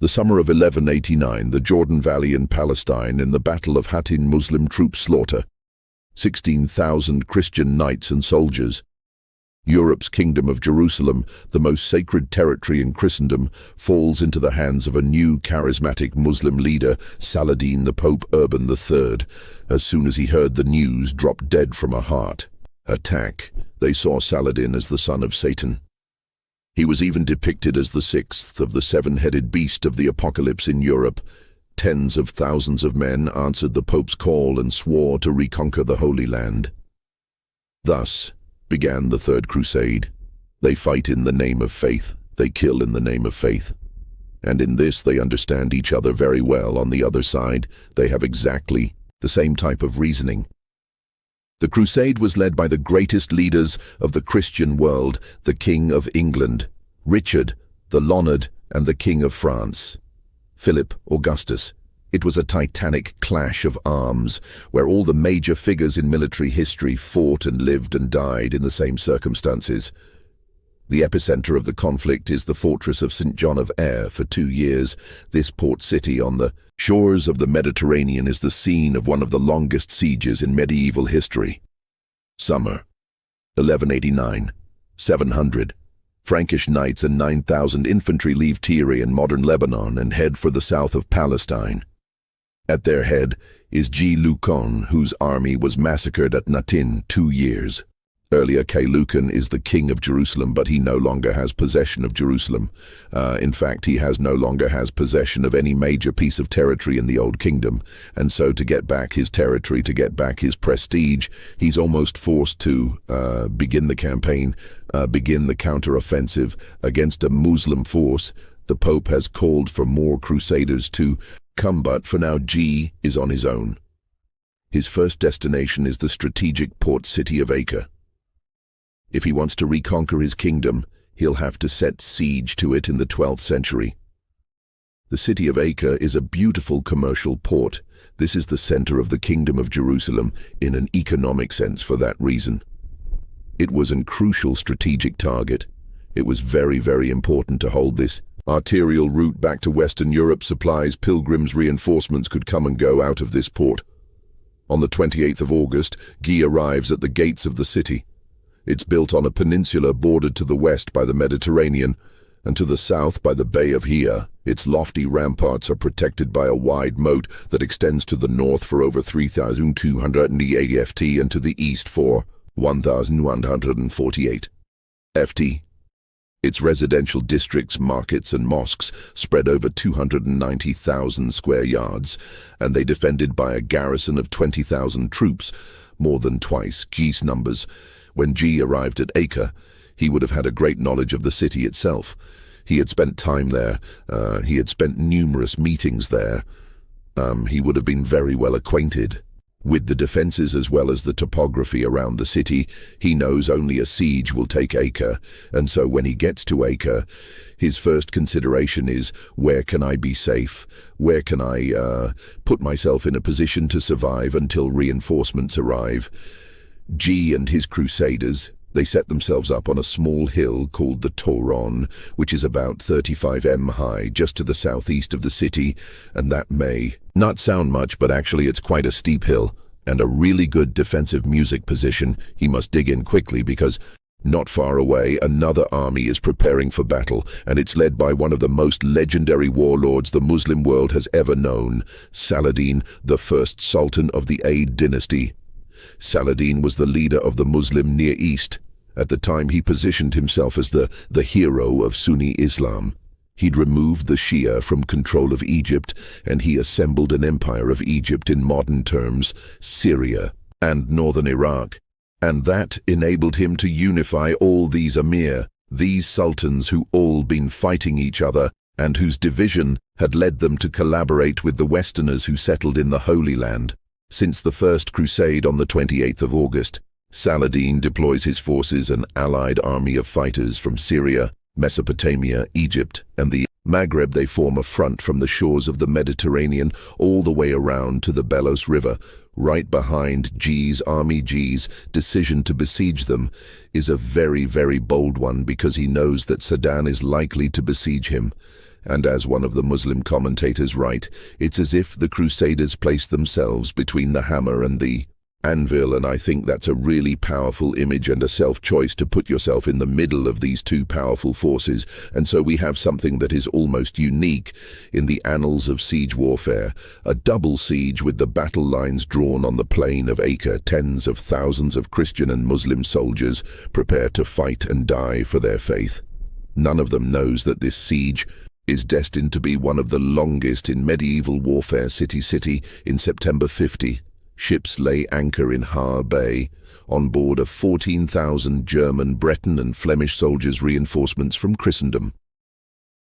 The summer of 1189, the Jordan Valley in Palestine, in the Battle of Hattin, Muslim troops slaughter 16,000 Christian knights and soldiers. Europe's kingdom of Jerusalem, the most sacred territory in Christendom, falls into the hands of a new charismatic Muslim leader, Saladin, the Pope Urban III. As soon as he heard the news, dropped dead from a heart attack. They saw Saladin as the son of Satan. He was even depicted as the sixth of the seven-headed beast of the apocalypse in Europe. Tens of thousands of men answered the Pope's call and swore to reconquer the Holy Land. Thus began the Third Crusade. They fight in the name of faith, they kill in the name of faith. And in this they understand each other very well. On the other side, they have exactly the same type of reasoning. The crusade was led by the greatest leaders of the Christian world, the King of England, Richard, the Lionheart, and the King of France, Philip Augustus. It was a titanic clash of arms, where all the major figures in military history fought and lived and died in the same circumstances. The epicenter of the conflict is the fortress of St. John of Ayr. For 2 years, this port city on the shores of the Mediterranean is the scene of one of the longest sieges in medieval history. Summer 1189, 700. Frankish knights and 9,000 infantry leave Tyre in modern Lebanon and head for the south of Palestine. At their head is G. Lucan, whose army was massacred at Natin 2 years. Earlier, Lucan is the king of Jerusalem, but he no longer has possession of Jerusalem. In fact, he no longer has possession of any major piece of territory in the Old Kingdom. And so to get back his territory, to get back his prestige, he's almost forced to begin the campaign, begin the counter-offensive against a Muslim force. The Pope has called for more Crusaders to come, but for now G is on his own. His first destination is the strategic port city of Acre. If he wants to reconquer his kingdom, he'll have to set siege to it in the 12th century. The city of Acre is a beautiful commercial port. This is the center of the kingdom of Jerusalem in an economic sense for that reason. It was a crucial strategic target. It was very, very important to hold this arterial route back to Western Europe. Supplies, pilgrims, reinforcements could come and go out of this port. On the 28th of August, Guy arrives at the gates of the city. It's built on a peninsula bordered to the west by the Mediterranean and to the south by the Bay of Hia. Its lofty ramparts are protected by a wide moat that extends to the north for over 3,280 ft and to the east for 1,148 ft. Its residential districts, markets and mosques spread over 290,000 square yards, and they defended by a garrison of 20,000 troops, more than twice Guy's numbers. When G arrived at Acre, he would have had a great knowledge of the city itself. He had spent time there. He had spent numerous meetings there. He would have been very well acquainted with the defenses as well as the topography around the city. He knows only a siege will take Acre, and so when he gets to Acre, his first consideration is, where can I be safe? Where can I put myself in a position to survive until reinforcements arrive? G and his Crusaders, they set themselves up on a small hill called the Toron, which is about 35 m high, just to the southeast of the city, and that may not sound much, but actually it's quite a steep hill, and a really good defensive music position. He must dig in quickly because not far away another army is preparing for battle, and it's led by one of the most legendary warlords the Muslim world has ever known, Saladin, the first Sultan of the Ayyid dynasty. Saladin was the leader of the Muslim Near East. At the time, he positioned himself as the hero of Sunni Islam. He'd removed the Shia from control of Egypt, and he assembled an empire of Egypt, in modern terms, Syria and northern Iraq. And that enabled him to unify all these emir, these sultans who all been fighting each other, and whose division had led them to collaborate with the Westerners who settled in the Holy Land. Since the First Crusade on the 28th of August, Saladin deploys his forces, an allied army of fighters from Syria, Mesopotamia, Egypt, and the Maghreb. They form a front from the shores of the Mediterranean all the way around to the Bellos River, right behind G's army. G's decision to besiege them is a very, very bold one because he knows that Saladin is likely to besiege him. And as one of the Muslim commentators write, it's as if the Crusaders placed themselves between the hammer and the anvil, and I think that's a really powerful image and a self-choice to put yourself in the middle of these two powerful forces. And so we have something that is almost unique in the annals of siege warfare, a double siege with the battle lines drawn on the plain of Acre, tens of thousands of Christian and Muslim soldiers prepare to fight and die for their faith. None of them knows that this siege is destined to be one of the longest in medieval warfare. City in September 50. Ships lay anchor in Har Bay, on board of 14,000 German, Breton and Flemish soldiers, reinforcements from Christendom.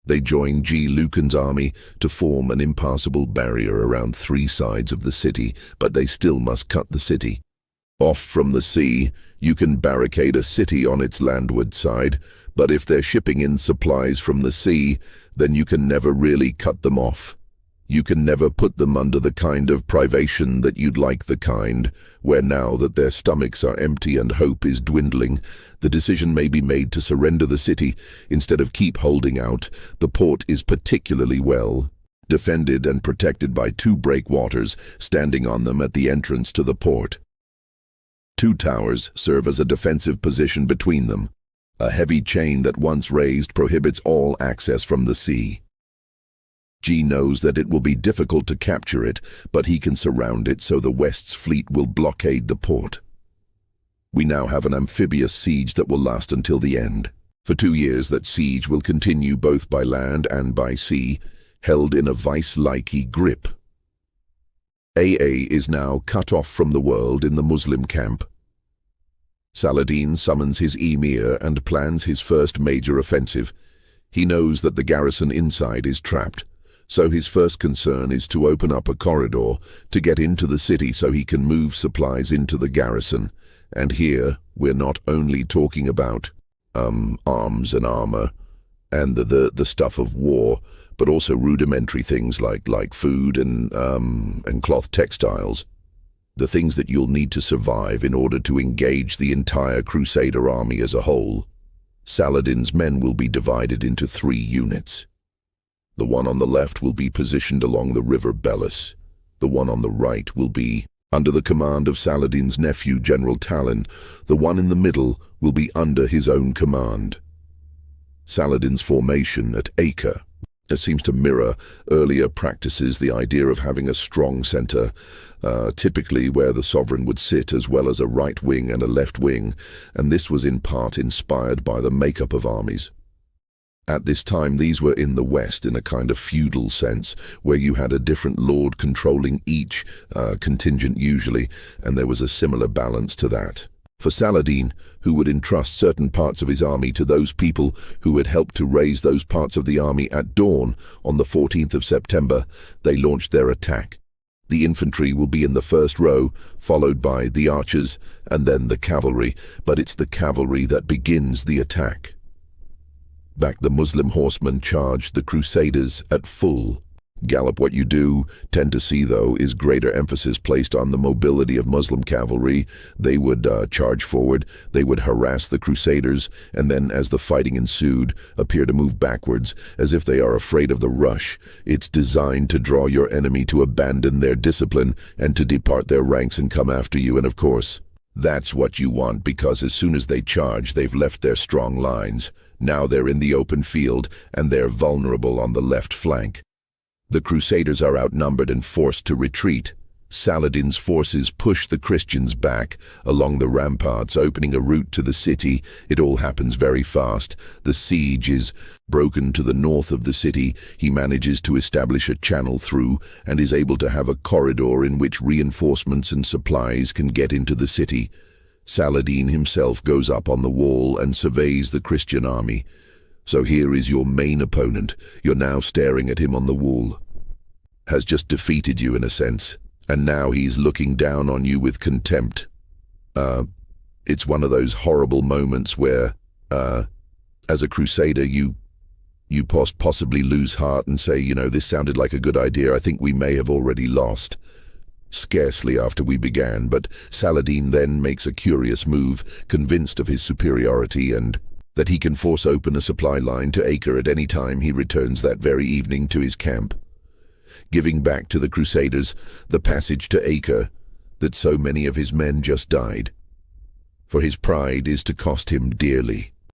They joined G. Lucan's army to form an impassable barrier around three sides of the city, but they still must cut the city off from the sea. You can barricade a city on its landward side, but if they're shipping in supplies from the sea, then you can never really cut them off. You can never put them under the kind of privation that you'd like, the kind where now that their stomachs are empty and hope is dwindling, the decision may be made to surrender the city instead of keep holding out. The port is particularly well defended and protected by two breakwaters standing on them at the entrance to the port. Two towers serve as a defensive position between them. A heavy chain that once raised prohibits all access from the sea. G knows that it will be difficult to capture it, but he can surround it so the West's fleet will blockade the port. We now have an amphibious siege that will last until the end. For 2 years that siege will continue both by land and by sea, held in a vice-like grip. AA is now cut off from the world in the Muslim camp. Saladin summons his emir and plans his first major offensive. He knows that the garrison inside is trapped. So his first concern is to open up a corridor to get into the city so he can move supplies into the garrison. And here, we're not only talking about arms and armor and the stuff of war, but also rudimentary things like food and cloth textiles. The things that you'll need to survive in order to engage the entire Crusader army as a whole. Saladin's men will be divided into 3 units. The one on the left will be positioned along the river Belus. The one on the right will be under the command of Saladin's nephew, General Talon. The one in the middle will be under his own command. Saladin's formation at Acre seems to mirror earlier practices, the idea of having a strong center, typically where the sovereign would sit, as well as a right wing and a left wing, and this was in part inspired by the makeup of armies. At this time, these were in the West in a kind of feudal sense, where you had a different lord controlling each contingent usually, and there was a similar balance to that. For Saladin, who would entrust certain parts of his army to those people who had helped to raise those parts of the army at dawn on the 14th of September, they launched their attack. The infantry will be in the first row, followed by the archers and then the cavalry, but it's the cavalry that begins the attack. Back the Muslim horsemen charged the Crusaders at full gallop. What you do tend to see, though, is greater emphasis placed on the mobility of Muslim cavalry. They would charge forward, they would harass the Crusaders, and then, as the fighting ensued, appear to move backwards, as if they are afraid of the rush. It's designed to draw your enemy to abandon their discipline and to depart their ranks and come after you, and of course, that's what you want, because as soon as they charge, they've left their strong lines. Now they're in the open field, and they're vulnerable on the left flank. The Crusaders are outnumbered and forced to retreat. Saladin's forces push the Christians back along the ramparts, opening a route to the city. It all happens very fast. The siege is broken to the north of the city. He manages to establish a channel through and is able to have a corridor in which reinforcements and supplies can get into the city. Saladin himself goes up on the wall and surveys the Christian army. So here is your main opponent. You're now staring at him on the wall. Has just defeated you in a sense, and now he's looking down on you with contempt. It's one of those horrible moments where, as a Crusader, you possibly lose heart and say, this sounded like a good idea. I think we may have already lost. Scarcely after we began, but Saladin then makes a curious move, convinced of his superiority, and that he can force open a supply line to Acre at any time he returns that very evening to his camp, giving back to the Crusaders the passage to Acre that so many of his men just died. For his pride is to cost him dearly.